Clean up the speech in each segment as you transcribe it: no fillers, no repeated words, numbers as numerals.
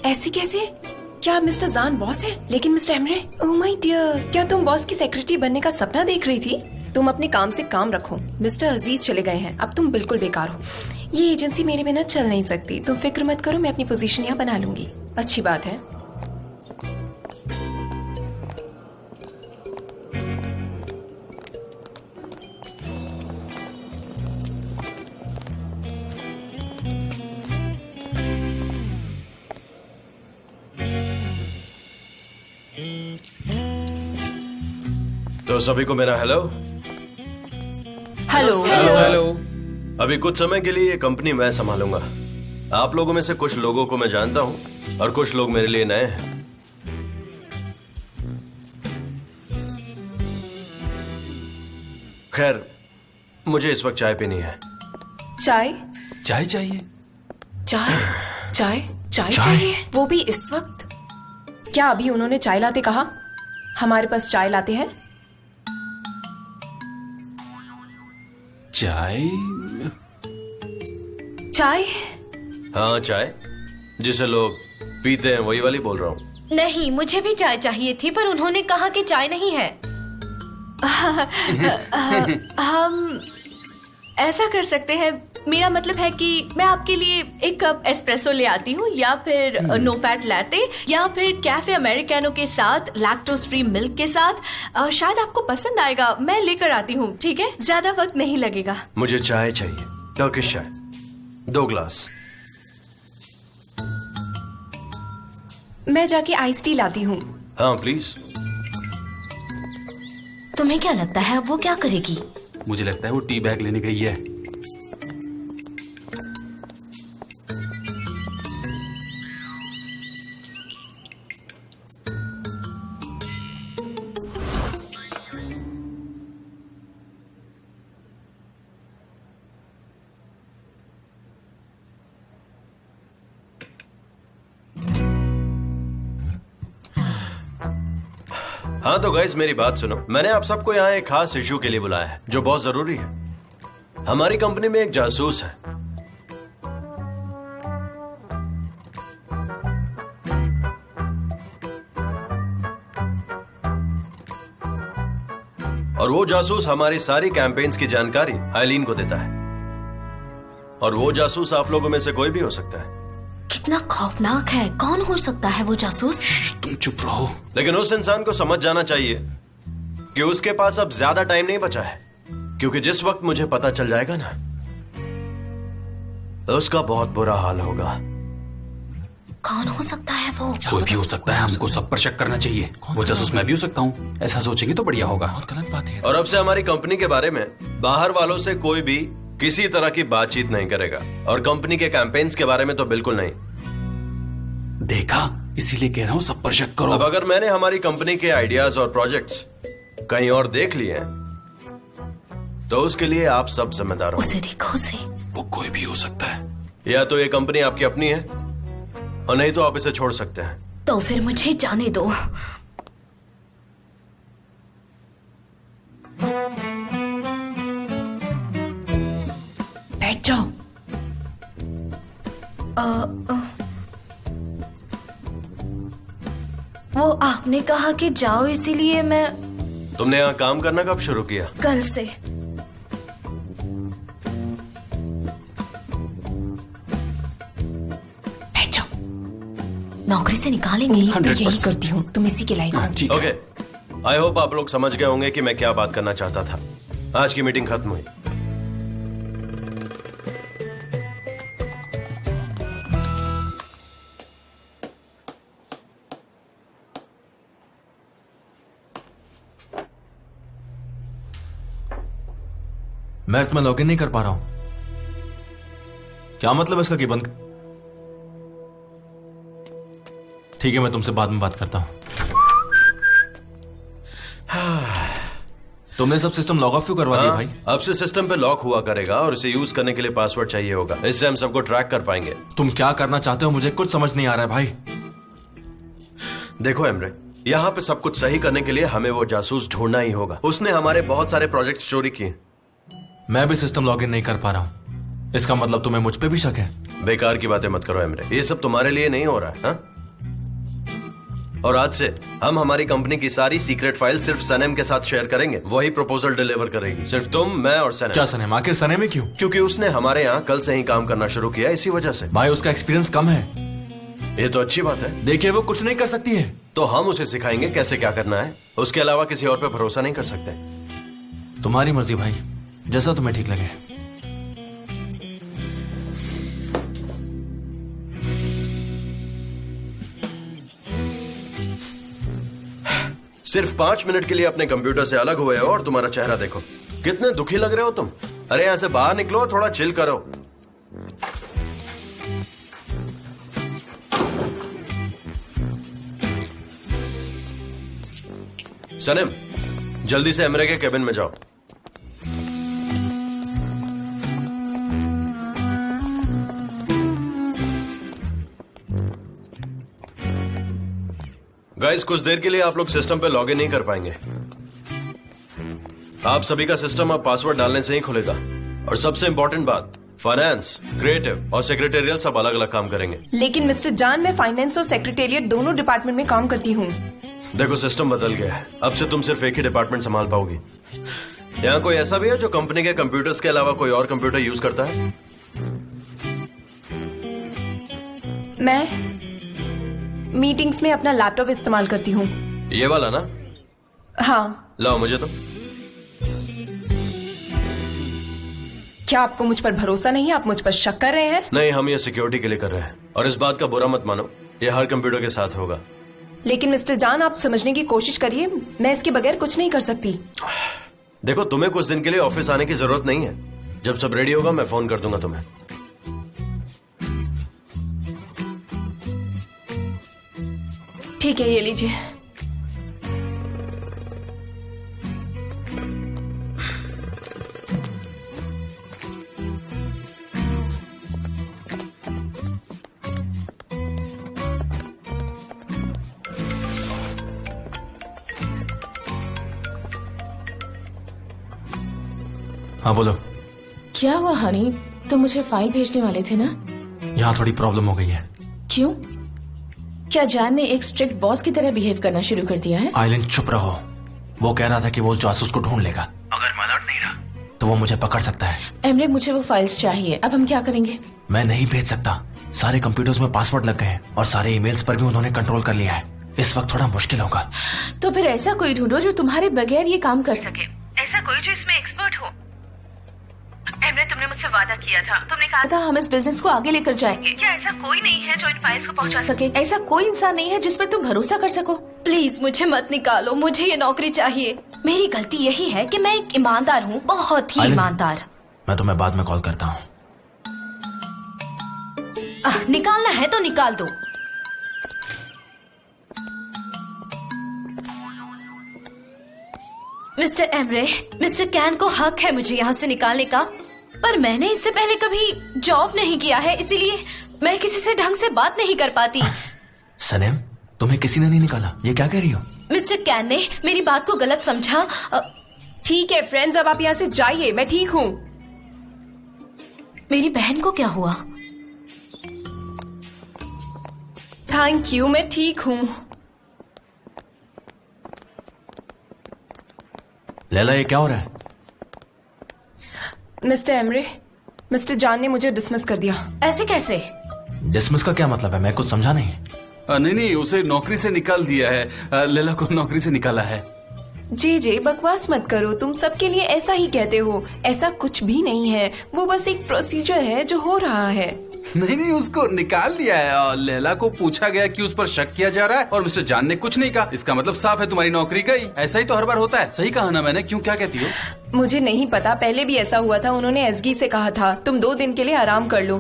ऐसे कैसे? क्या मिस्टर जान बॉस है? लेकिन mister Emre, oh my dear, क्या तुम बॉस की सेक्रेटरी बनने का सपना देख रही थी? तुम अपने काम से काम रखो। मिस्टर अजीज चले गए हैं, अब तुम बिल्कुल बेकार हो। ये एजेंसी मेरे बिना चल नहीं सकती। तुम फिक्र मत करो, मैं अपनी पोजीशन यहाँ बना लूंगी। अच्छी बात है। तो सभी को मेरा हेलो। Hello hello. अभी कुछ समय के लिए ये कंपनी मैं संभालूंगा। आप लोगों में से कुछ लोगों को मैं जानता हूं और कुछ लोग मेरे लिए नए हैं। खैर, मुझे इस वक्त चाय पीनी है। चाय? चाय चाहिए? चाय चाय चाय चाहिए, वो भी इस वक्त? क्या अभी उन्होंने चाय लाते कहा? हमारे पास चाय लाते हैं। चाय? चाय? हाँ, चाय जिसे लोग पीते हैं वही वाली बोल रहा हूँ। नहीं, मुझे भी चाय चाहिए थी, पर उन्होंने कहा कि चाय नहीं है। हम ऐसा कर सकते हैं, मेरा मतलब है कि मैं आपके लिए एक कप एस्प्रेसो ले आती हूँ, या फिर नो फैट लैटे, या फिर कैफे अमेरिकानो के साथ लैक्टोज फ्री मिल्क के साथ। शायद आपको पसंद आएगा। मैं लेकर आती हूँ, ठीक है? ज्यादा वक्त नहीं लगेगा। मुझे चाय चाहिए, टर्किश चाय, 2 ग्लास। मैं जाके आइस टी लाती हूँ। हाँ प्लीज। तुम्हें क्या लगता है अब वो क्या करेगी? मुझे लगता है वो टी बैग लेने गई है। हाँ तो गाइस, मेरी बात सुनो। मैंने आप सबको यहाँ एक खास इशू के लिए बुलाया है जो बहुत जरूरी है। हमारी कंपनी में एक जासूस है। और वो जासूस हमारी सारी कैंपेन्स की जानकारी आइलीन को देता है। और वो जासूस आप लोगों में से कोई भी हो सकता है। कितना खौफनाक है। कौन हो सकता है वो जासूस? तुम चुप रहो। लेकिन उस इंसान को समझ जाना चाहिए कि उसके पास अब ज्यादा टाइम नहीं बचा है, क्योंकि जिस वक्त मुझे पता चल जाएगा ना, उसका बहुत बुरा हाल होगा। कौन हो सकता है वो? कोई भी हो सकता है, हमको सब पर शक करना चाहिए। वो जासूस मैं भी हो सकता हूँ। ऐसा सोचेंगे तो बढ़िया होगा। बहुत गलत बात है। और अब से हमारी कंपनी के बारे में बाहर वालों से कोई भी किसी तरह की बातचीत नहीं करेगा, और कंपनी के कैंपेन्स के बारे में तो बिल्कुल नहीं। देखा, इसीलिए कह रहा हूँ सब पर शक करो। अब अगर मैंने हमारी कंपनी के आइडियाज और प्रोजेक्ट्स कहीं और देख लिए हैं, तो उसके लिए आप सब जिम्मेदार हो। उसे देखो, उसे। वो कोई भी हो सकता है। या तो ये कंपनी आपकी अपनी है, और नहीं तो आप इसे छोड़ सकते हैं। तो फिर मुझे जाने दो। बैठ जाओ। वो आपने कहा कि जाओ, इसीलिए मैं। तुमने यहाँ काम करना कब शुरू किया? कल से। बैठ जाओ। नौकरी से निकालेंगे। तो यही करती हूँ, तुम इसी के लायक हो। ओके, आई होप आप लोग समझ गए होंगे कि मैं क्या बात करना चाहता था। आज की मीटिंग खत्म हुई। मैं तुम्हें लॉगिन नहीं कर पा रहा हूं। क्या मतलब इसका कि बंद? ठीक है, मैं तुमसे बाद में बात करता हूं। तुमने सब सिस्टम लॉग ऑफ क्यों करवा दिया भाई? अब से सिस्टम पे लॉक हुआ करेगा और इसे यूज करने के लिए पासवर्ड चाहिए होगा। इससे हम सबको ट्रैक कर पाएंगे। तुम क्या करना चाहते हो मुझे कुछ समझ नहीं आ रहा है भाई। देखो एमरे, यहाँ पे सब कुछ सही करने के लिए हमें वो जासूस ढूंढना ही होगा। उसने हमारे बहुत सारे प्रोजेक्ट चोरी किए। मैं भी सिस्टम लॉगिन नहीं कर पा रहा हूं। इसका मतलब तुम्हें मुझ पे भी शक है? बेकार की बातें मत करो एमरे, ये सब तुम्हारे लिए नहीं हो रहा है हा? और आज से हम हमारी कंपनी की सारी सीक्रेट फाइल सिर्फ सनेम के साथ शेयर करेंगे। वही प्रपोजल डिलीवर करेगी, सिर्फ तुम, मैं और सनेम। क्या सनेम? आखिर सनेम ही क्यों? क्योंकि उसने हमारे यहाँ कल से ही काम करना शुरू किया, इसी वजह से। भाई उसका एक्सपीरियंस कम है। ये तो अच्छी बात है। देखिए वो कुछ नहीं कर सकती है। तो हम उसे सिखाएंगे कैसे क्या करना है। उसके अलावा किसी और पे भरोसा नहीं कर सकते। तुम्हारी मर्जी भाई, जैसा तुम्हें ठीक लगे। सिर्फ 5 मिनट के लिए अपने कंप्यूटर से अलग हुए हो और तुम्हारा चेहरा देखो, कितने दुखी लग रहे हो तुम। अरे यहां से बाहर निकलो और थोड़ा चिल करो। सनेम, जल्दी से एमरे के केबिन में जाओ। गाइस, कुछ देर के लिए आप लोग सिस्टम पे लॉगिन नहीं कर पाएंगे। आप सभी का सिस्टम अब पासवर्ड डालने से ही खुलेगा। और सबसे इंपॉर्टेंट बात, फाइनेंस, क्रिएटिव और सेक्रेटेरियल सब अलग अलग काम करेंगे। लेकिन मिस्टर जान, मैं फाइनेंस और सेक्रेटेरिएट दोनों डिपार्टमेंट में काम करती हूँ। देखो, सिस्टम बदल गया है। अब से तुम सिर्फ एक ही डिपार्टमेंट संभाल पाओगी। यहाँ कोई ऐसा भी है जो कंपनी के कंप्यूटर्स के अलावा कोई और कंप्यूटर यूज करता है? मैं मीटिंग्स में अपना लैपटॉप इस्तेमाल करती हूँ। ये वाला ना? हाँ। लाओ मुझे तो। क्या आपको मुझ पर भरोसा नहीं है? आप मुझ पर शक कर रहे हैं? नहीं, हम ये सिक्योरिटी के लिए कर रहे हैं। और इस बात का बुरा मत मानो, ये हर कंप्यूटर के साथ होगा। लेकिन मिस्टर जान, आप समझने की कोशिश करिए, मैं इसके बगैर कुछ नहीं कर सकती। देखो, तुम्हें कुछ दिन के लिए ऑफिस आने की जरूरत नहीं है। जब सब रेडी होगा मैं फोन कर दूंगा तुम्हें। ठीक है, ये लीजिए। हाँ बोलो। क्या हुआ हनी? तुम मुझे फाइल भेजने वाले थे ना? यहाँ थोड़ी प्रॉब्लम हो गई है। क्यों? क्या जान ने एक स्ट्रिक्ट बॉस की तरह बिहेव करना शुरू कर दिया है? आइलैंड चुप रहो। वो कह रहा था कि वो जासूस को ढूंढ लेगा। अगर मैं अलर्ट नहीं रहा तो वो मुझे पकड़ सकता है। एमरे, मुझे वो फाइल्स चाहिए। अब हम क्या करेंगे? मैं नहीं भेज सकता। सारे कंप्यूटर्स में पासवर्ड लग गए हैं और सारे ईमेल्स पर भी उन्होंने कंट्रोल कर लिया है। इस वक्त थोड़ा मुश्किल होगा। तो फिर ऐसा कोई ढूंढो जो तुम्हारे बगैर ये काम कर सके। ऐसा कोई जो इसमें एक्सपर्ट हो। एमरे, तुमने मुझसे वादा किया था, तुमने कहा था हम इस बिजनेस को आगे लेकर जाएंगे। क्या ऐसा कोई नहीं है जो इन फाइल्स को पहुंचा सके? ऐसा कोई इंसान नहीं है जिस पर तुम भरोसा कर सको? प्लीज मुझे मत निकालो, मुझे ये नौकरी चाहिए। मेरी गलती यही है कि मैं एक ईमानदार हूँ, बहुत ही ईमानदार। मैं तुम्हें बाद में कॉल करता हूँ। निकालना है तो निकाल दो। मिस्टर एमरे, मिस्टर कैन को हक है मुझे यहाँ से निकालने का, पर मैंने इससे पहले कभी जॉब नहीं किया है, इसीलिए मैं किसी से ढंग से बात नहीं कर पाती। सनेम, तुम्हें किसी ने नहीं निकाला, ये क्या कह रही हो? मिस्टर कैन ने मेरी बात को गलत समझा। ठीक है फ्रेंड्स, अब आप यहाँ से जाइए, मैं ठीक हूँ। मेरी बहन को क्या हुआ? थैंक यू, मैं ठीक हूँ। लैला, ये क्या हो रहा है? मिस्टर एमरे, मिस्टर जान ने मुझे डिसमिस कर दिया। ऐसे कैसे? डिसमिस का क्या मतलब है? मैं कुछ समझा नहीं। नहीं, उसे नौकरी से निकाल दिया है। लैला को नौकरी से निकाला है। जे बकवास मत करो, तुम सबके लिए ऐसा ही कहते हो। ऐसा कुछ भी नहीं है, वो बस एक प्रोसीजर है जो हो रहा है। नहीं, उसको निकाल दिया है और लैला को पूछा गया कि उस पर शक किया जा रहा है और मिस्टर जान ने कुछ नहीं कहा। इसका मतलब साफ है तुम्हारी नौकरी गई। ऐसा ही तो हर बार होता है। सही कहा ना मैंने? क्यों, क्या कहती हो? मुझे नहीं पता, पहले भी ऐसा हुआ था। उन्होंने एसगी से कहा था तुम 2 दिन के लिए आराम कर लो,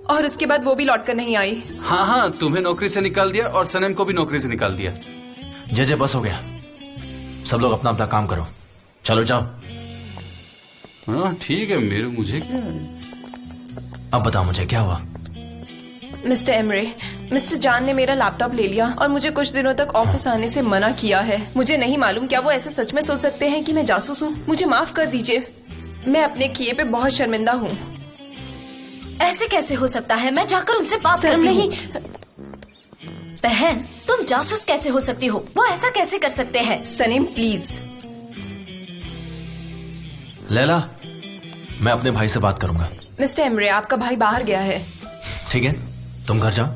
और उसके बाद वो भी लौट कर नहीं आई। हाँ, तुम्हें नौकरी से निकाल दिया और सनम को भी नौकरी से निकाल दिया। जे बस हो गया, सब लोग अपना अपना काम करो, चलो जाओ। हाँ ठीक है, मुझे क्या। अब बताओ मुझे क्या हुआ? मिस्टर एमरे, मिस्टर जान ने मेरा लैपटॉप ले लिया और मुझे कुछ दिनों तक ऑफिस आने से मना किया है। मुझे नहीं मालूम क्या वो ऐसे सच में सोच सकते हैं कि मैं जासूस हूँ। मुझे माफ कर दीजिए, मैं अपने किए पे बहुत शर्मिंदा हूँ। ऐसे कैसे हो सकता है? मैं जाकर उनसे बात शर्म करती नहीं। हूँ। बहन, तुम जासूस कैसे हो सकती हो? वो ऐसा कैसे कर सकते हैं? सनीम प्लीज। लैला, मैं अपने भाई से बात करूंगा। मिस्टर एमरे, आपका भाई बाहर गया है। ठीक है, तुम घर जाओ,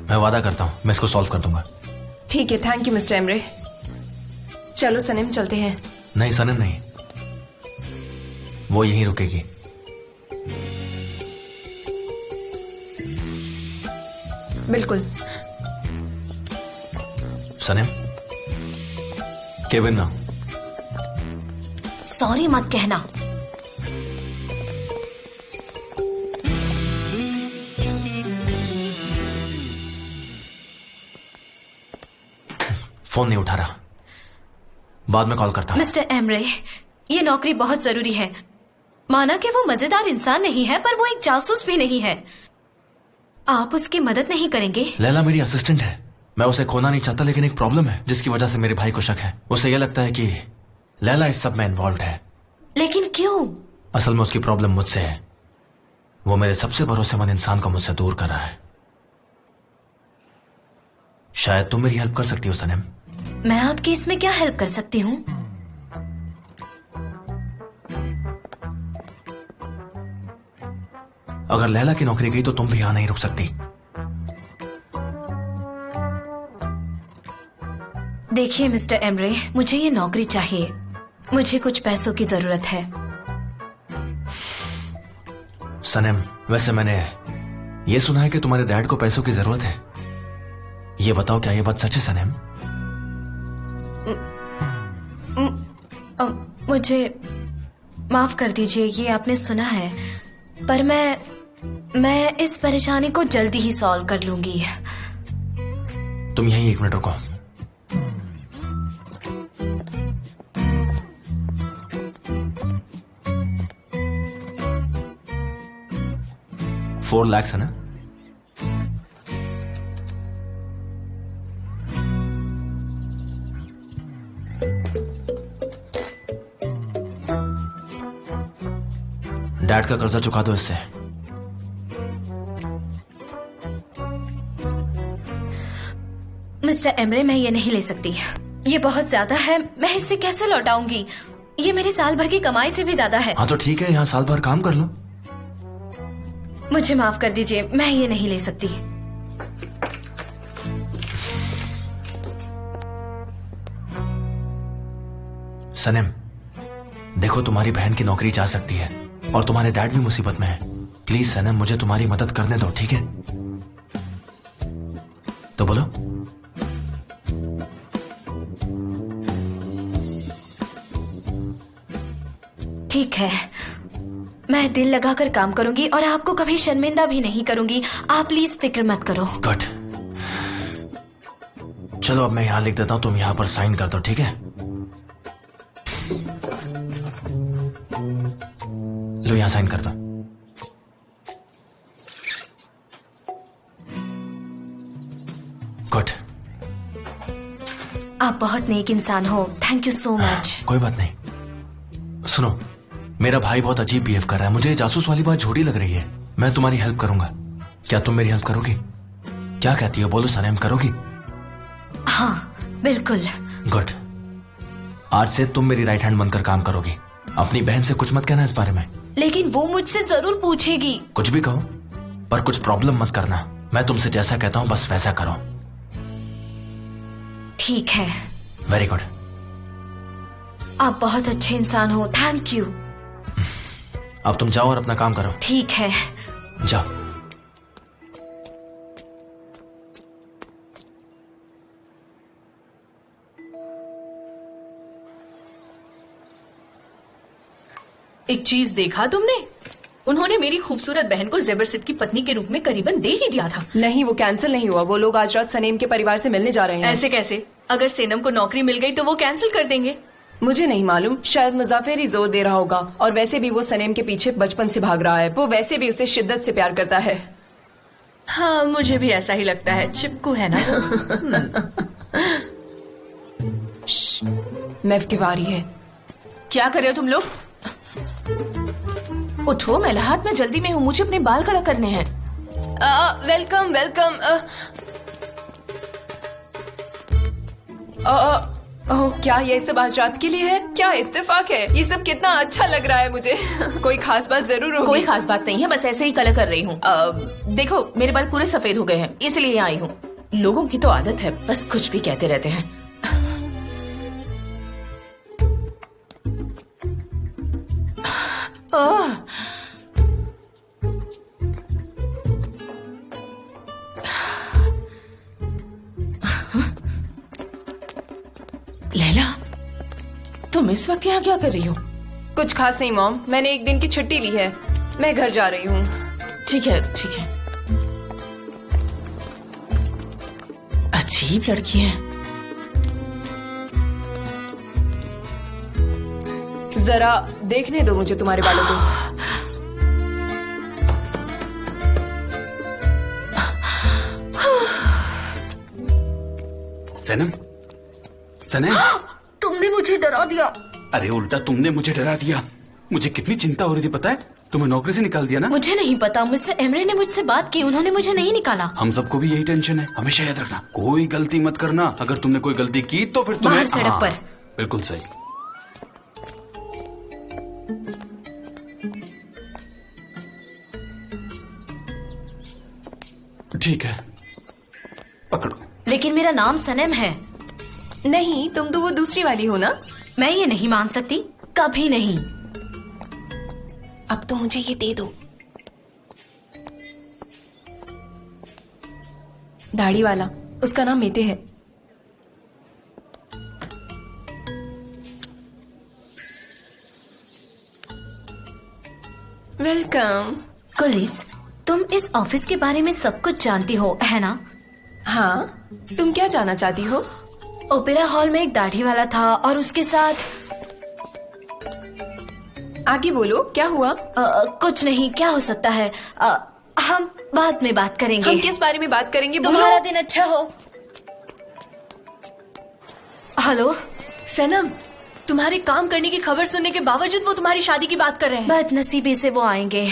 मैं वादा करता हूँ मैं इसको सॉल्व कर दूंगा। ठीक है, थैंक यू मिस्टर एमरे। चलो सनीम, चलते हैं। नहीं सनम नहीं, वो यहीं रुकेगी। बिल्कुल। सनम, केबिन में आओ। सॉरी मत कहना। फोन नहीं उठा रहा, बाद में कॉल करता हूं। मिस्टर एमरे, ये नौकरी बहुत जरूरी है। माना कि वो मजेदार इंसान नहीं है, पर वो एक जासूस भी नहीं है। आप उसकी मदद नहीं करेंगे? लैला मेरी असिस्टेंट है, मैं उसे खोना नहीं चाहता, लेकिन एक प्रॉब्लम है जिसकी वजह से मेरे भाई को शक है। उसे यह लगता है कि लैला इस सब में इन्वॉल्व है। लेकिन क्यों? असल में उसकी प्रॉब्लम मुझसे है। वो मेरे सबसे भरोसेमंद इंसान को मुझसे दूर कर रहा है। शायद तुम मेरी हेल्प कर सकती हो सनम। मैं आपकी इसमें क्या हेल्प कर सकती हूँ? अगर लैला की नौकरी गई तो तुम भी यहां नहीं रुक सकती। देखिए मिस्टर एमरे, मुझे ये नौकरी चाहिए। मुझे कुछ पैसों की जरूरत है। सनम, वैसे मैंने ये सुना है कि तुम्हारे डैड को पैसों की जरूरत है। ये बताओ, क्या ये बात सच है सनम? मुझे माफ कर दीजिए, ये आपने सुना है, पर मैं इस परेशानी को जल्दी ही सॉल्व कर लूंगी। तुम यहीं 1 मिनट रुको। $4 लाख है ना? डैड का कर्जा चुका दो इससे। मिस्टर एमरे, मैं ये नहीं ले सकती। ये बहुत ज्यादा है, मैं इससे कैसे लौटाऊंगी? ये मेरी साल भर की कमाई से भी ज्यादा है। हाँ तो ठीक है, यहाँ साल भर काम कर लो। मुझे माफ कर दीजिए, मैं ये नहीं ले सकती। सनम, देखो तुम्हारी बहन की नौकरी जा सकती है और तुम्हारे डैड भी मुसीबत में है। प्लीज सनम, मुझे तुम्हारी मदद करने दो, ठीक है? तो बोलो। ठीक है, मैं दिल लगाकर काम करूंगी और आपको कभी शर्मिंदा भी नहीं करूंगी। आप प्लीज फिक्र मत करो। गुड। चलो अब मैं यहां लिख देता हूं, तुम यहां पर साइन कर दो, ठीक है? लो यहां साइन कर दो। गुड। आप बहुत नेक इंसान हो। Thank you so much. कोई बात नहीं। सुनो, मेरा भाई बहुत अजीब बिहेव कर रहा है। मुझे जासूस वाली बात झूठी लग रही है। मैं तुम्हारी हेल्प करूंगा, क्या तुम मेरी हेल्प करोगी? क्या कहती हो, बोलो सनम, करोगी? हाँ बिल्कुल। गुड। आज से तुम मेरी राइट हैंड बनकर काम करोगी। अपनी बहन से कुछ मत कहना इस बारे में। लेकिन वो मुझसे जरूर पूछेगी। कुछ भी कहो, पर कुछ प्रॉब्लम मत करना। मैं तुमसे जैसा कहता हूं बस वैसा करो। ठीक है। Very good. आप बहुत अच्छे इंसान हो। Thank you. अब तुम जाओ और अपना काम करो। ठीक है। जाओ। एक चीज देखा तुमने? उन्होंने मेरी खूबसूरत बहन को ज़ेबर सिद्ध की पत्नी के रूप में करीबन दे ही दिया था। नहीं, वो कैंसिल नहीं हुआ। वो लोग आज रात सनेम के परिवार से मिलने जा रहे हैं। ऐसे कैसे? अगर सेनम को नौकरी मिल गई तो वो कैंसिल कर देंगे। मुझे नहीं मालूम, शायद मुजाफिर ही जोर दे रहा होगा। और वैसे भी वो सनेम के पीछे बचपन से भाग रहा है। वो वैसे भी उसे शिद्दत से प्यार करता है। हाँ, मुझे भी ऐसा ही लगता है। चिपकू है ना। मैफ की बारी है। क्या कर रहे हो तुम लोग? उठो, मैं हाथ में जल्दी में हूँ, मुझे अपने बाल कलर करने हैं। Welcome welcome. क्या ये सब आज रात के लिए है? क्या इत्तेफाक है। ये सब कितना अच्छा लग रहा है मुझे। कोई खास बात जरूर होगी। कोई खास बात नहीं है, बस ऐसे ही कलर कर रही हूँ। देखो, मेरे बाल पूरे सफेद हो गए हैं, इसलिए यहाँ आई हूँ। लोगों की तो आदत है, बस कुछ भी कहते रहते हैं। लैला, तुम इस वक्त यहाँ क्या कर रही हो? कुछ खास नहीं मॉम, मैंने एक दिन की छुट्टी ली है। मैं घर जा रही हूँ। ठीक है, ठीक है। अजीब लड़की है। जरा देखने दो मुझे तुम्हारे बालों को। सनम, सनम, तुमने मुझे डरा दिया। अरे उल्टा तुमने मुझे डरा दिया। मुझे कितनी चिंता हो रही थी पता है? तुम्हें नौकरी से निकाल दिया ना? मुझे नहीं पता, मिस्टर एमरे ने मुझसे बात की, उन्होंने मुझे नहीं निकाला। हम सबको भी यही टेंशन है। हमेशा याद रखना, कोई गलती मत करना। अगर तुमने कोई गलती की तो फिर तुम्हें बाहर सड़क पर। बिल्कुल सही। ठीक है, पकड़ो। लेकिन मेरा नाम सनम है। नहीं, तुम तो वो दूसरी वाली हो ना। मैं ये नहीं मान सकती, कभी नहीं। अब तो मुझे ये दे दो। दाढ़ी वाला, उसका नाम मेते है। वेलकम। कुलिस, तुम इस ऑफिस के बारे में सब कुछ जानती हो, है ना? हाँ, तुम क्या जानना चाहती हो? ओपेरा हॉल में एक दाढ़ी वाला था और उसके साथ आगे बोलो, क्या हुआ? कुछ नहीं, क्या हो सकता है? हम बाद में बात करेंगे। हम किस बारे में बात करेंगे? तुम्हारा दिन अच्छा हो। हेलो सनम, तुम्हारे काम करने की खबर सुनने के बावजूद वो तुम्हारी शादी की बात कर रहे हैं। बदनसीबी से वो आएंगे।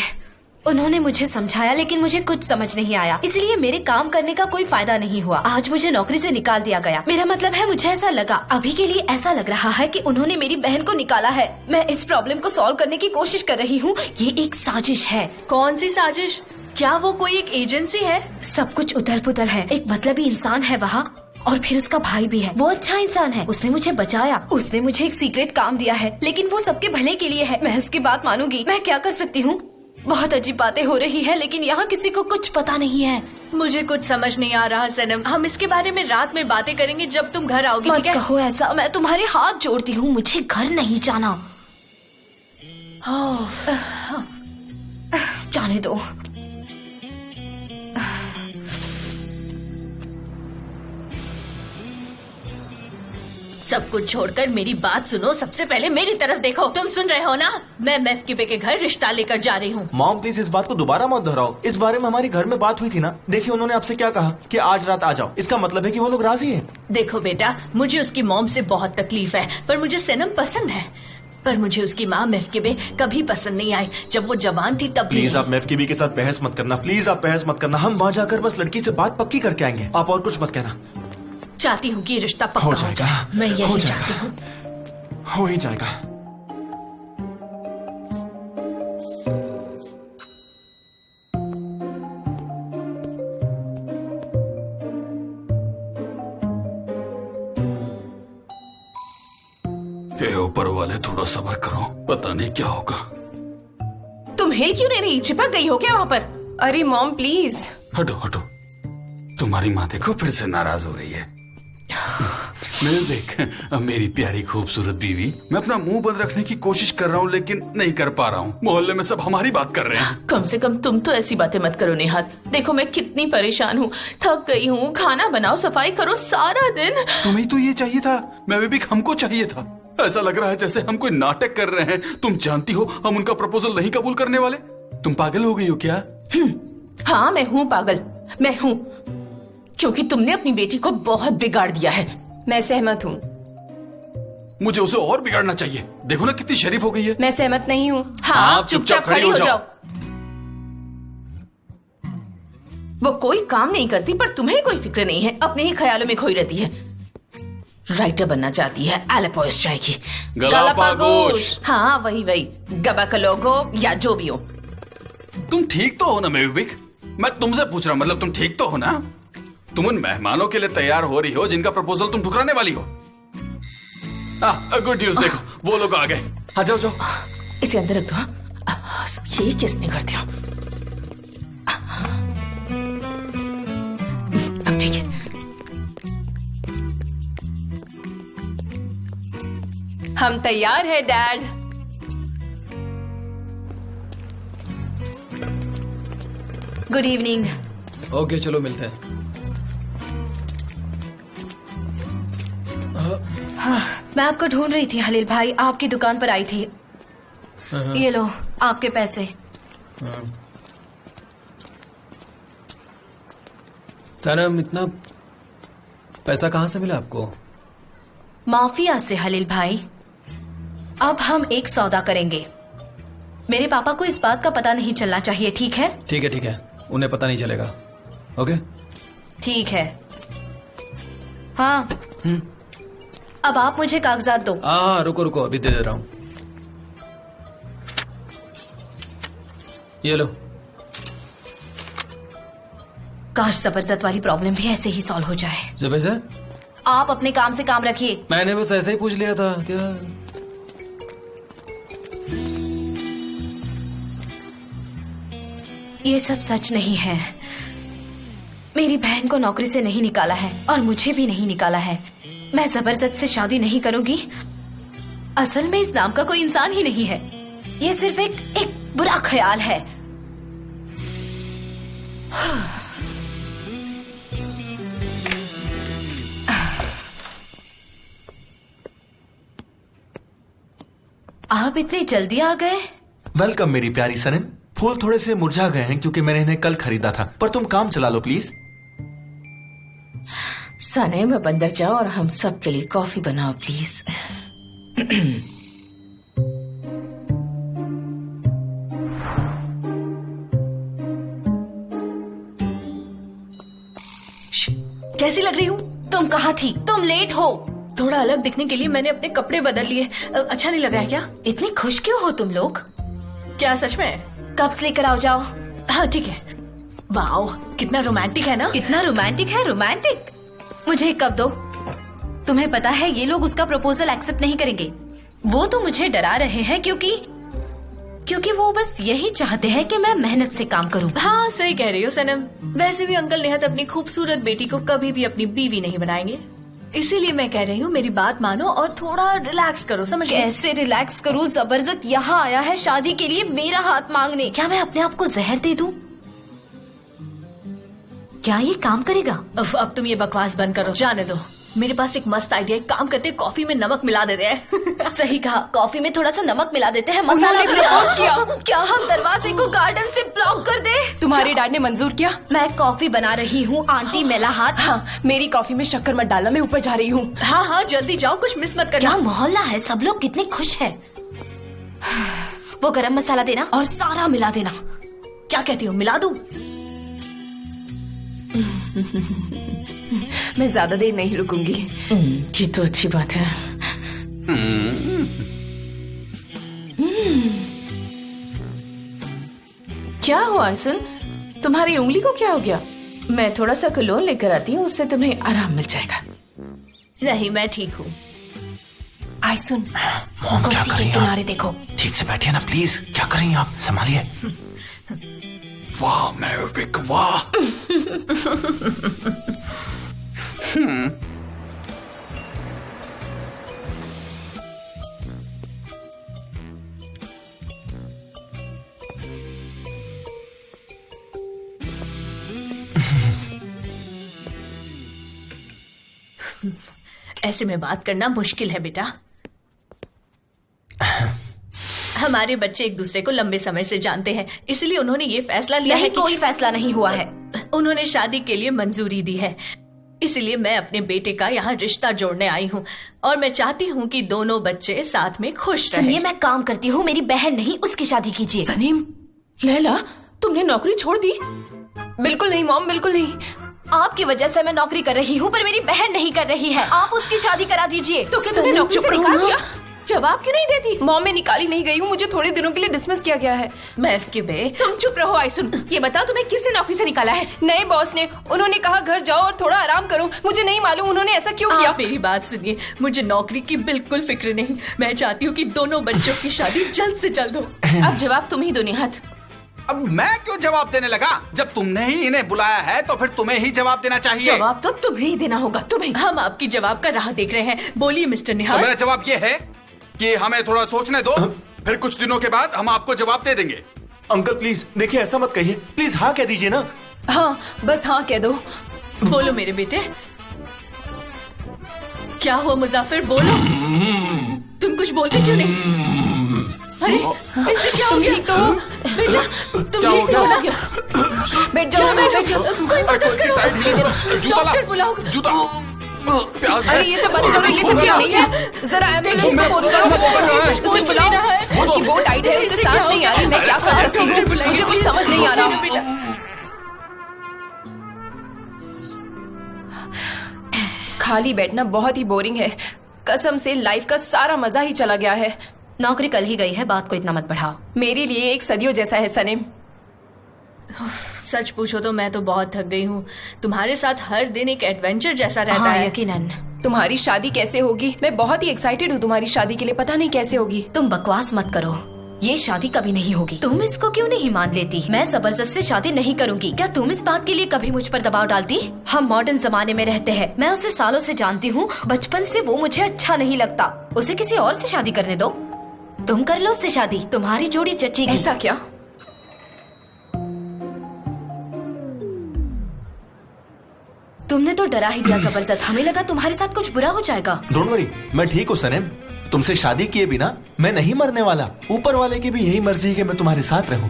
उन्होंने मुझे समझाया लेकिन मुझे कुछ समझ नहीं आया, इसलिए मेरे काम करने का कोई फायदा नहीं हुआ। आज मुझे नौकरी से निकाल दिया गया। मेरा मतलब है, मुझे ऐसा लगा, अभी के लिए ऐसा लग रहा है कि उन्होंने मेरी बहन को निकाला है। मैं इस प्रॉब्लम को सॉल्व करने की कोशिश कर रही हूँ। ये एक साजिश है। कौन सी साजिश? क्या वो कोई एक एजेंसी है? सब कुछ उथल पुथल है। एक मतलबी इंसान है वहाँ, और फिर उसका भाई भी है। वो अच्छा इंसान है, उसने मुझे बचाया, उसने मुझे एक सीक्रेट काम दिया है, लेकिन वो सबके भले के लिए है। मैं उसकी बात मानूंगी। मैं क्या कर सकती हूँ? बहुत अजीब बातें हो रही है, लेकिन यहाँ किसी को कुछ पता नहीं है। मुझे कुछ समझ नहीं आ रहा सनम। हम इसके बारे में रात में बातें करेंगे जब तुम घर आओगी, ठीक है? मत कहो ऐसा, मैं तुम्हारे हाथ जोड़ती हूँ, मुझे घर नहीं जाना। जाने दो। सब कुछ छोड़कर मेरी बात सुनो। सबसे पहले मेरी तरफ देखो। तुम सुन रहे हो ना? मैं मेफकिबे के घर रिश्ता लेकर जा रही हूँ। मॉम प्लीज इस बात को दोबारा मत दोहराओ। इस बारे में हमारी घर में बात हुई थी ना। देखिए उन्होंने आपसे क्या कहा कि आज रात आ जाओ। इसका मतलब है कि वो लोग राजी हैं। देखो बेटा, मुझे उसकी मॉम से बहुत तकलीफ है, पर मुझे सनम पसंद है। पर मुझे उसकी माँ मेफकिबे कभी पसंद नहीं आई। जब वो जवान थी तब भी। प्लीज आप मेफकिबे के साथ बहस मत करना। प्लीज आप बहस मत करना। हम वहाँ जाकर बस लड़की से बात पक्की करके आएंगे। आप और कुछ मत कहना। चाहती हूँ कि रिश्ता पक्का हो हो जाएगा। जाए। मैं यही हो चाहती जाएगा। हूँ। हो ही जाएगा। हे ऊपर वाले, थोड़ा सब्र करो, पता नहीं क्या होगा। तुम हिल क्यों नहीं रही? चिपक गई हो क्या वहाँ पर? अरे मॉम प्लीज। हटो हटो। तुम्हारी माँ देखो फिर से नाराज हो रही है। देख मेरी प्यारी खूबसूरत बीवी, मैं अपना मुंह बंद रखने की कोशिश कर रहा हूँ लेकिन नहीं कर पा रहा हूँ। मोहल्ले में सब हमारी बात कर रहे हैं। कम से कम तुम तो ऐसी बातें मत करो नेहा। देखो मैं कितनी परेशान हूँ, थक गई हूँ। खाना बनाओ, सफाई करो सारा दिन। तुम्हें तो ये चाहिए था, मैं भी हमको चाहिए था। ऐसा लग रहा है जैसे हम कोई नाटक कर रहे हैं। तुम जानती हो हम उनका प्रपोजल नहीं कबूल करने वाले। तुम पागल हो गई हो क्या? हाँ मैं हूँ पागल, मैं हूँ, क्योंकि तुमने अपनी बेटी को बहुत बिगाड़ दिया है। मैं सहमत हूँ। मुझे उसे और बिगाड़ना चाहिए। देखो ना कितनी शरीफ हो गई है। मैं सहमत नहीं हूँ। हाँ चुपचाप खड़ी हो जाओ। वो कोई काम नहीं करती पर तुम्हें कोई फिक्र नहीं है, अपने ही ख्यालों में खोई रहती है। राइटर बनना चाहती है, एलेपोइस जाएगी। गलापागोस। हाँ वही गबाकलोगो या जो भी हो। तुम ठीक तो हो ना मेविक? मैं तुमसे पूछ रहा हूँ, मतलब तुम ठीक तो हो ना? तुम उन मेहमानों के लिए तैयार हो रही हो जिनका प्रपोजल तुम ठुकराने वाली हो। गुड न्यूज, देखो वो लोग आ गए। हाँ जाओ जाओ। इसे अंदर रख दो। ये किसने कर दिया? अब ठीक है। हम तैयार हैं डैड। Good evening. ओके चलो मिलते हैं। मैं आपको ढूंढ रही थी हलील भाई, आपकी दुकान पर आई थी। ये लो आपके पैसे। सनम इतना पैसा कहाँ से मिला आपको? माफिया से हलील भाई। अब हम एक सौदा करेंगे। मेरे पापा को इस बात का पता नहीं चलना चाहिए, ठीक है? ठीक है, उन्हें पता नहीं चलेगा। ओके ठीक है। हाँ अब आप मुझे कागजात दो। हाँ रुको अभी दे रहा हूँ। ये लो। काश जबरदस्त वाली प्रॉब्लम भी ऐसे ही सॉल्व हो जाए। जबरदस्त? आप अपने काम से काम रखिए। मैंने बस ऐसे ही पूछ लिया था क्या? ये सब सच नहीं है। मेरी बहन को नौकरी से नहीं निकाला है और मुझे भी नहीं निकाला है। मैं जबरदस्त से शादी नहीं करूंगी। असल में इस नाम का कोई इंसान ही नहीं है। ये सिर्फ एक बुरा ख्याल है। आप इतने जल्दी आ गए? वेलकम मेरी प्यारी सनम। फूल थोड़े से मुरझा गए हैं क्योंकि मैंने इन्हें कल खरीदा था, पर तुम काम चला लो प्लीज। सनम अब अंदर जाओ और हम सब के लिए कॉफी बनाओ प्लीज। कैसी लग रही हूँ? तुम कहाँ थी? तुम लेट हो। थोड़ा अलग दिखने के लिए मैंने अपने कपड़े बदल लिए। अच्छा नहीं लग रहा है क्या? इतनी खुश क्यों हो तुम लोग? क्या सच में? कप्स लेकर आओ जाओ। हाँ ठीक है। वाओ कितना रोमांटिक है ना? कितना रोमांटिक है? रोमांटिक? मुझे एक कप दो। तुम्हें पता है ये लोग उसका प्रपोजल एक्सेप्ट नहीं करेंगे। वो तो मुझे डरा रहे हैं क्योंकि वो बस यही चाहते हैं कि मैं मेहनत से काम करूं। हाँ सही कह रही हो सनम। वैसे भी अंकल नेहत अपनी खूबसूरत बेटी को कभी भी अपनी बीवी नहीं बनाएंगे। इसीलिए मैं कह रही हूँ मेरी बात मानो और थोड़ा रिलैक्स करो। समझ गए? कैसे रिलैक्स करूँ? जबरदस्त यहाँ आया है शादी के लिए मेरा हाथ मांगने। क्या मैं अपने आप को जहर दे दूं? क्या ये काम करेगा? अब तुम ये बकवास बंद करो, जाने दो। मेरे पास एक मस्त आइडिया। काम करते हैं, कॉफी में नमक मिला देते हैं। सही कहा, कॉफी में थोड़ा सा नमक मिला देते हैं, मसाला भी प्रपोज किया। क्या हम दरवाजे को गार्डन से ब्लॉक कर दे? तुम्हारे डैड ने मंजूर किया? मैं कॉफी बना रही हूँ आंटी मेलाहात। हाँ मेरी कॉफी में शक्कर मत डालना, मैं ऊपर जा रही हूँ। हाँ जल्दी जाओ, कुछ मिस मत करना। क्या मोहल्ला है, सब लोग कितने खुश हैं। वो गरम मसाला देना और सारा मिला देना। क्या कहती हो, मिला दूं? मैं ज्यादा देर नहीं रुकूंगी। ये तो अच्छी बात है। क्या हुआ सुन, तुम्हारी उंगली को क्या हो गया? मैं थोड़ा सा कलोन लेकर आती हूँ, उससे तुम्हें आराम मिल जाएगा। नहीं मैं ठीक हूँ। आई सुन, मॉम क्या कर रही हैं किनारे आप? देखो। ठीक से बैठिए ना प्लीज। क्या कर रही हैं आप? संभालिए। वाह मैविक वाह। ऐसे में बात करना मुश्किल है बेटा। हमारे बच्चे एक दूसरे को लंबे समय से जानते हैं, इसलिए उन्होंने ये फैसला लिया है नहीं, कि कोई फैसला नहीं हुआ है। उन्होंने शादी के लिए मंजूरी दी है। इसलिए मैं अपने बेटे का यहाँ रिश्ता जोड़ने आई हूँ और मैं चाहती हूँ कि दोनों बच्चे साथ में खुश रहें। सुनिए, मैं काम करती हूँ, मेरी बहन नहीं, उसकी शादी कीजिए। सनीम, लैला, तुमने नौकरी छोड़ दी? बिल्कुल नहीं मॉम, बिल्कुल नहीं। आपकी वजह से मैं नौकरी कर रही हूँ, पर मेरी बहन नहीं कर रही है। आप उसकी शादी करा दीजिए। तो क्या तुमने नौकरी से निकाल दिया? जवाब क्यों नहीं देती? मॉम, मैं निकाली नहीं गई हूँ, मुझे थोड़े दिनों के लिए डिसमिस किया गया है। महफ के बे, तुम चुप रहो आइसुन। ये बताओ तुम्हें किसने नौकरी से निकाला है? नए बॉस ने। उन्होंने कहा घर जाओ और थोड़ा आराम करो। मुझे नहीं मालूम उन्होंने ऐसा क्यों किया। आप मेरी बात सुनिए, मुझे नौकरी की बिल्कुल फिक्र नहीं। मैं चाहती हूँ कि दोनों बच्चों की शादी जल्द से जल्द हो। अब जवाब तुम ही दो निहत। अब मैं क्यों जवाब देने लगा? जब तुमने ही इन्हें बुलाया है तो फिर तुम्हें ही जवाब देना चाहिए। जवाब तो तुम्हें ही देना होगा, तुम्हें। हम आपकी जवाब का राह देख रहे हैं। बोलिए मिस्टर तो निहाल। मेरा जवाब ये है कि हमें थोड़ा सोचने दो, फिर कुछ दिनों के बाद हम आपको जवाब दे देंगे। अंकल प्लीज देखिए, ऐसा मत कहिए, प्लीज हाँ कह दीजिए ना। हाँ, बस हाँ कह दो। बोलो मेरे बेटे, क्या हुआ मुजाफिर, बोलो। तुम कुछ बोलते क्यों नहीं? अरे इसे क्या हो गया? ठीक तो हो? बेटा, तुम क्या हो किसे गया? बोला? बैठ जाओ, बैठ जाओ। कोई मदद करो। जूता ला, डॉक्टर बुलाओ। जूता। प्यास है। अरे ये सब बंद करो, ये सब क्या नहीं है। जरा एम्बुलेंस को फोन करो, उसे बुलाओ। उसकी वो टाइट है, उसे सांस नहीं आ रही। मैं क्या कर सकती हूँ? मुझे कुछ समझ नहीं आ रहा। खाली बैठना बहुत ही बोरिंग है। कसम से लाइफ का सारा मजा ही चला गया है। नौकरी कल ही गई है, बात को इतना मत बढ़ाओ। मेरे लिए एक सदियों जैसा है सनीम। सच पूछो तो मैं तो बहुत थक गई हूँ। तुम्हारे साथ हर दिन एक एडवेंचर जैसा रहता हाँ, है। यकीनन। तुम्हारी शादी कैसे होगी? मैं बहुत ही एक्साइटेड हूँ तुम्हारी शादी के लिए। पता नहीं कैसे होगी। तुम बकवास मत करो, ये शादी कभी नहीं होगी। तुम इसको क्यों नहीं मान लेती? मैं जबरदस्त से शादी नहीं करूंगी। क्या तुम इस बात के लिए कभी मुझ पर दबाव डालती? हम मॉडर्न जमाने में रहते हैं। मैं उसे सालों से जानती हूँ, बचपन से वो मुझे अच्छा नहीं लगता। उसे किसी और से शादी करने दो। तुम कर लो उससे शादी, तुम्हारी जोड़ी जचेगी। ऐसा क्या? तुमने तो डरा ही दिया जबरदस्त। हमें लगा तुम्हारे साथ कुछ बुरा हो जाएगा। डोंट वरी, मैं ठीक हूँ सनेम। तुमसे शादी किए बिना मैं नहीं मरने वाला। ऊपर वाले की भी यही मर्जी है कि मैं तुम्हारे साथ रहूं।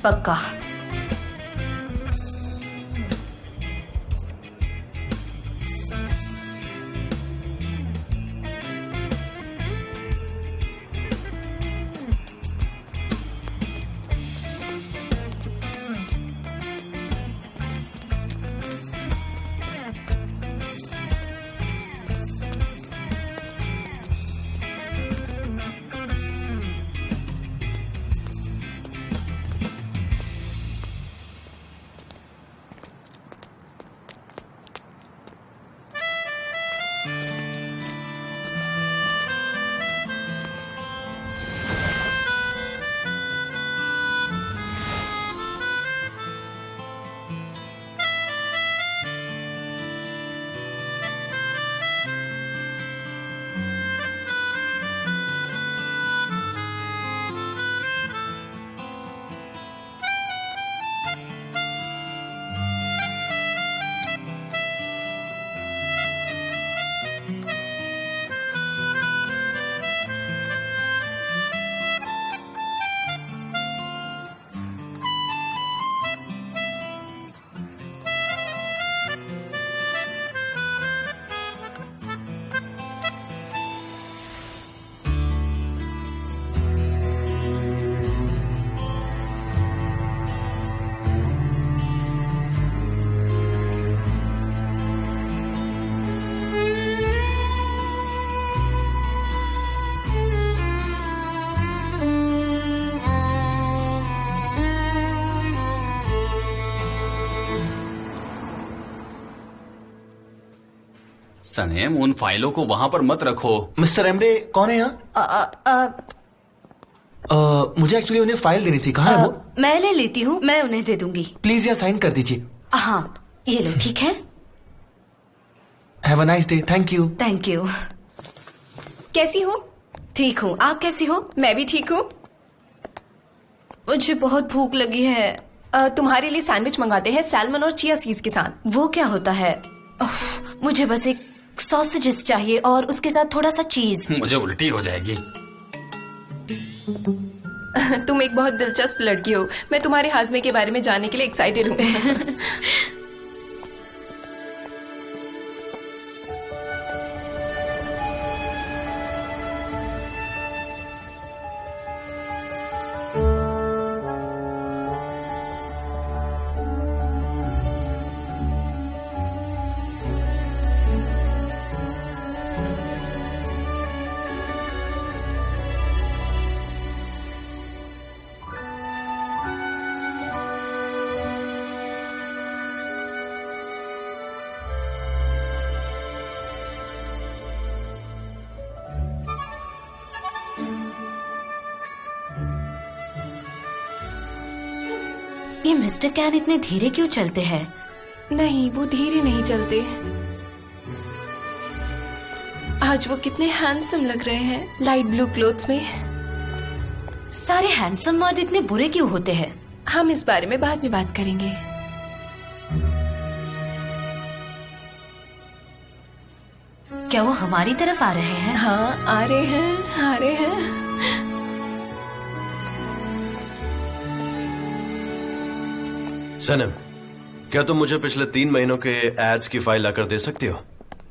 पक्का। सनेम, उन फाइलों को वहां पर मत रखो। मिस्टर एमरे कौन है यहाँ? मुझे एक्चुअली उन्हें फाइल देनी थी। कहाँ है वो? मैं ले लेती हूँ, मैं उन्हें दे दूंगी। प्लीज यहाँ साइन कर दीजिए। हाँ, ये लो। ठीक है, have a nice day. Thank you. Thank you. कैसी हो? ठीक हूँ, आप कैसी हो? मैं भी ठीक हूँ। मुझे बहुत भूख लगी है। तुम्हारे लिए सैंडविच मंगाते हैं सैल्मन और चिया सीड्स के साथ। वो क्या होता है? मुझे बस एक सॉसेजेस चाहिए और उसके साथ थोड़ा सा चीज। मुझे उल्टी हो जाएगी। तुम एक बहुत दिलचस्प लड़की हो। मैं तुम्हारे हाजमे के बारे में जानने के लिए एक्साइटेड हूँ। ये मिस्टर कैन इतने धीरे क्यों चलते हैं? नहीं, वो धीरे नहीं चलते। आज वो कितने हैंडसम लग रहे हैं लाइट ब्लू क्लोथ्स में। सारे हैंडसम मर्द इतने बुरे क्यों होते हैं? हम इस बारे में बाद में बात करेंगे। क्या वो हमारी तरफ आ रहे हैं? हाँ, आ रहे हैं, आ रहे हैं। सनम, क्या तुम मुझे पिछले 3 महीनों के एड्स की फाइल लाकर दे सकती हो?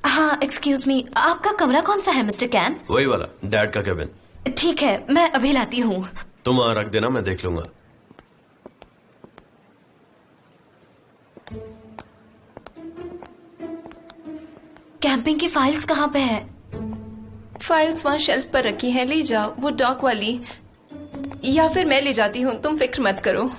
हाँ, एक्सक्यूज मी, आपका कमरा कौन सा है मिस्टर कैन? वही वाला, डैड का केबिन। ठीक है, मैं अभी लाती हूँ। तुम वहां रख देना, मैं देख लूंगा। कैंपिंग की फाइल्स कहाँ पे है? फाइल्स वहाँ शेल्फ पर रखी हैं, ले जाओ। वो डॉक वाली, या फिर मैं ले जाती हूँ, तुम फिक्र मत करो।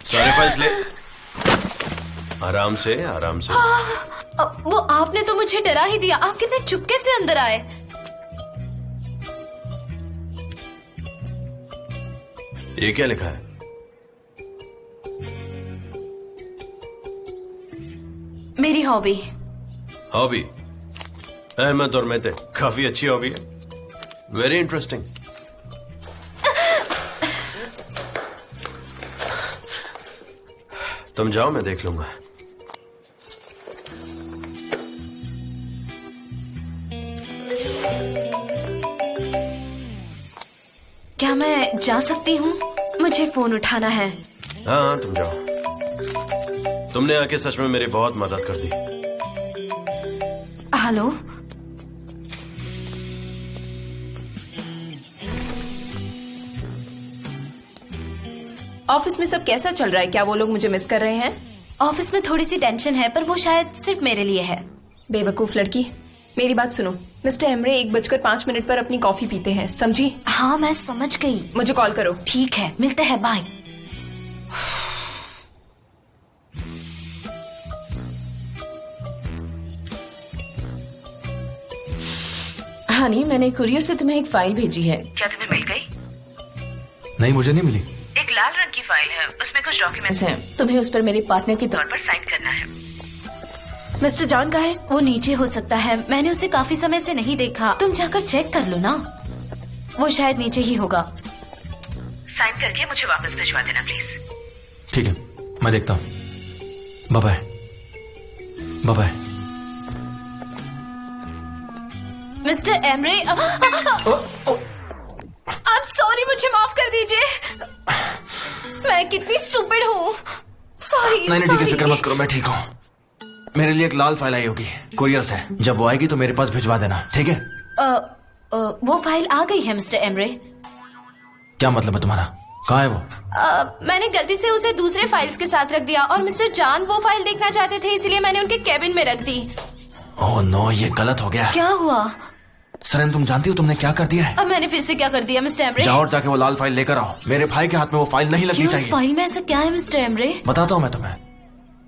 सारे फाइल्स ले। आराम से, आराम से। वो आपने तो मुझे डरा ही दिया। आप कितने चुपके से अंदर आए? ये क्या लिखा है? मेरी हॉबी। हॉबी? अहमद और मैं काफी अच्छी हॉबी है। Very interesting. तुम जाओ, मैं देख लूंगा। क्या मैं जा सकती हूँ? मुझे फोन उठाना है। हाँ, तुम जाओ। तुमने आके सच में मेरी बहुत मदद कर दी। हेलो, ऑफिस में सब कैसा चल रहा है? क्या वो लोग मुझे मिस कर रहे हैं? ऑफिस में थोड़ी सी टेंशन है, पर वो शायद सिर्फ मेरे लिए है। बेवकूफ लड़की, मेरी बात सुनो। मिस्टर एमरे 1:05 पर अपनी कॉफी पीते हैं, समझी? हाँ, मैं समझ गई। मुझे कॉल करो। ठीक है, मिलते हैं, बाय। हनी, मैंने कुरियर से तुम्हें एक फाइल भेजी है। क्या तुम्हें मिल गई? नहीं, मुझे नहीं मिली। एक लाल रंग की फाइल है, उसमें कुछ डॉक्यूमेंट्स हैं। तुम्हें उस पर मेरे पार्टनर के तौर पर साइन करना है। मिस्टर जॉन कहाँ है? वो नीचे हो सकता है, मैंने उसे काफी समय से नहीं देखा। तुम जाकर चेक कर लो ना, वो शायद नीचे ही होगा। साइन करके मुझे वापस भिजवा देना प्लीज। ठीक है, मैं देखता हूँ। Bye bye. Bye bye. Mister Emre, आप सॉरी, मुझे माफ कर दीजिए। मैं कितनी स्टूपिड हूँ। सॉरी। नहीं, ठीक है, फिक्र मत करो, मैं ठीक हूँ। मेरे लिए एक लाल फाइल आई होगी कुरियर से। जब वो आएगी तो मेरे पास भिजवा देना, ठीक है? वो फाइल आ गई है मिस्टर एमरे। क्या मतलब है तुम्हारा? कहाँ है वो? मैंने गलती से उसे दूसरे फाइल्स के साथ रख दिया और मिस्टर जान वो फाइल देखना चाहते थे, इसलिए मैंने उनके केबिन में रख दी। ओह नो, ये गलत हो गया। क्या हुआ? सरन, तुम जानती हो तुमने क्या कर दिया है? अब मैंने फिर से क्या कर दिया मिस्टर एमरे? जाओ और जाके वो लाल फाइल लेकर आओ। मेरे भाई के हाथ में वो फाइल नहीं लगनी क्यों? चाहिए। उस फाइल में ऐसा क्या है मिस्टर एमरे? बताता हूँ मैं तुम्हें।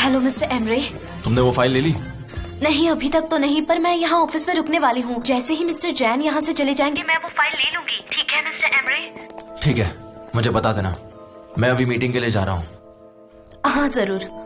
Hello mister Emre. तुमने वो फाइल ले ली? नहीं, अभी तक तो नहीं, पर मैं यहाँ ऑफिस में रुकने वाली हूँ। जैसे ही मिस्टर जैन यहाँ से चले जाएंगे मैं वो फाइल ले लूंगी। ठीक है मिस्टर एमरे? ठीक है, मुझे बता देना, मैं अभी मीटिंग के लिए जा रहा हूँ। हाँ जरूर।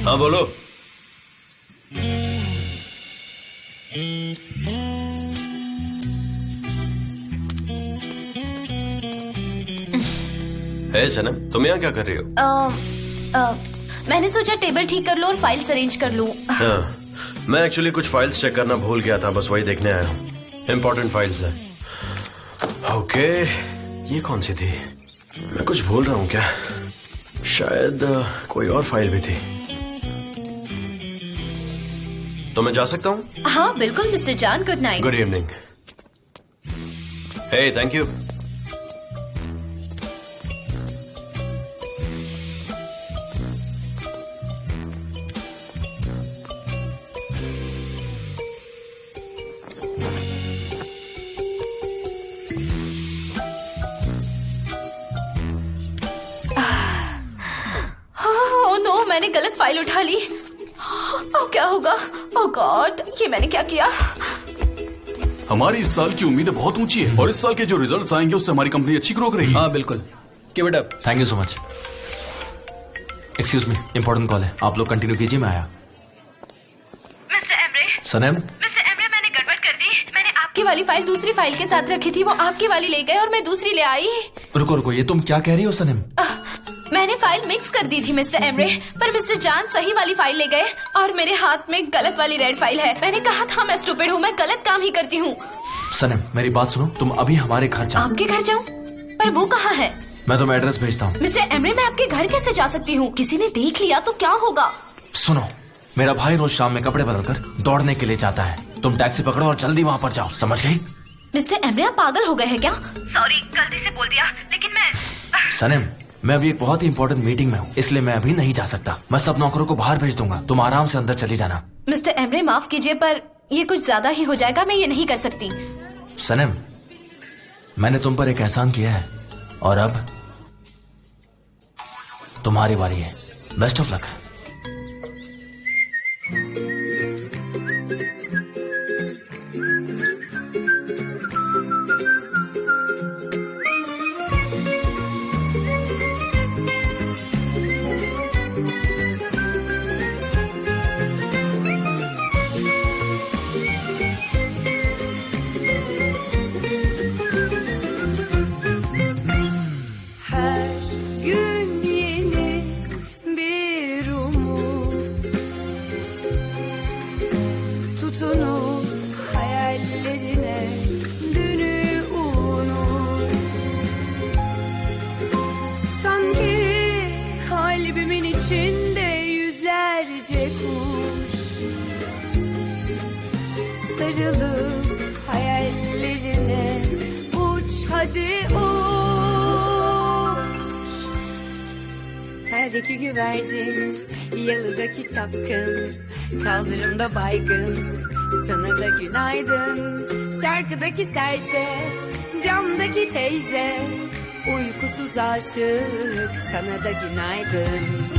हाँ बोलो। है सनम, तुम यहाँ क्या कर रही हो? मैंने सोचा टेबल ठीक कर लो और फाइल्स अरेंज कर लूं। हाँ, मैं एक्चुअली कुछ फाइल्स चेक करना भूल गया था, बस वही देखने आया हूँ। इम्पोर्टेंट फाइल्स है। ओके, ये कौन सी थी? मैं कुछ भूल रहा हूँ क्या? शायद कोई और फाइल भी थी। तो मैं जा सकता हूँ? हाँ बिल्कुल mister John, good night. Good evening. Hey, thank you. मैंने गलत फाइल उठा ली। अब क्या होगा? ओह गॉड, ये मैंने क्या किया? हमारी इस साल की उम्मीदें बहुत ऊंची है और इस साल के जो रिजल्ट्स आएंगे उससे हमारी कंपनी अच्छी ग्रो करेगी। हाँ बिल्कुल, keep it up. Thank you so much. Excuse me, important call है, आप लोग कंटिन्यू कीजिए, मैं आया। Mister Emre. Sanam, mister Emre, मैंने गड़बड़ कर दी। मैंने आपकी वाली फाइल दूसरी फाइल के साथ रखी थी, वो आपकी वाली ले गए और मैं दूसरी ले आई। रुको रुको, ये तुम क्या कह रही हो सनम? मैंने फाइल मिक्स कर दी थी मिस्टर एमरे, पर मिस्टर जान सही वाली फाइल ले गए और मेरे हाथ में गलत वाली रेड फाइल है। मैंने कहा था मैं स्टूपिड हूँ, मैं गलत काम ही करती हूँ। सनम मेरी बात सुनो, तुम अभी हमारे घर जाओ। आपके घर जाऊँ? पर वो कहाँ है? मैं तुम्हें एड्रेस भेजता हूँ। मिस्टर एमरे, मैं आपके घर कैसे जा सकती हूँ? किसी ने देख लिया तो क्या होगा? सुनो, मेरा भाई रोज शाम में कपड़े बदलकर दौड़ने के लिए जाता है। तुम टैक्सी पकड़ो और जल्दी वहाँ पर जाओ, समझ गई? मिस्टर एमरे, आप पागल हो गए हैं क्या? सॉरी, गलती से बोल दिया, लेकिन मैं सनम, मैं अभी एक बहुत ही इंपॉर्टेंट मीटिंग में हूँ, इसलिए मैं अभी नहीं जा सकता। मैं सब नौकरों को बाहर भेज दूंगा, तुम आराम से अंदर चली जाना। मिस्टर एमरे, माफ कीजिए पर ये कुछ ज्यादा ही हो जाएगा, मैं ये नहीं कर सकती। सनम, मैंने तुम पर एक एहसान किया है और अब तुम्हारी बारी है। Best of luck. Sarılıp hayallerine uç hadi uç. Terdeki güvercin, yalıdaki çapkın, kaldırımda baygın, sana da günaydın. Şarkıdaki serçe, camdaki teyze, uykusuz aşık, sana da günaydın.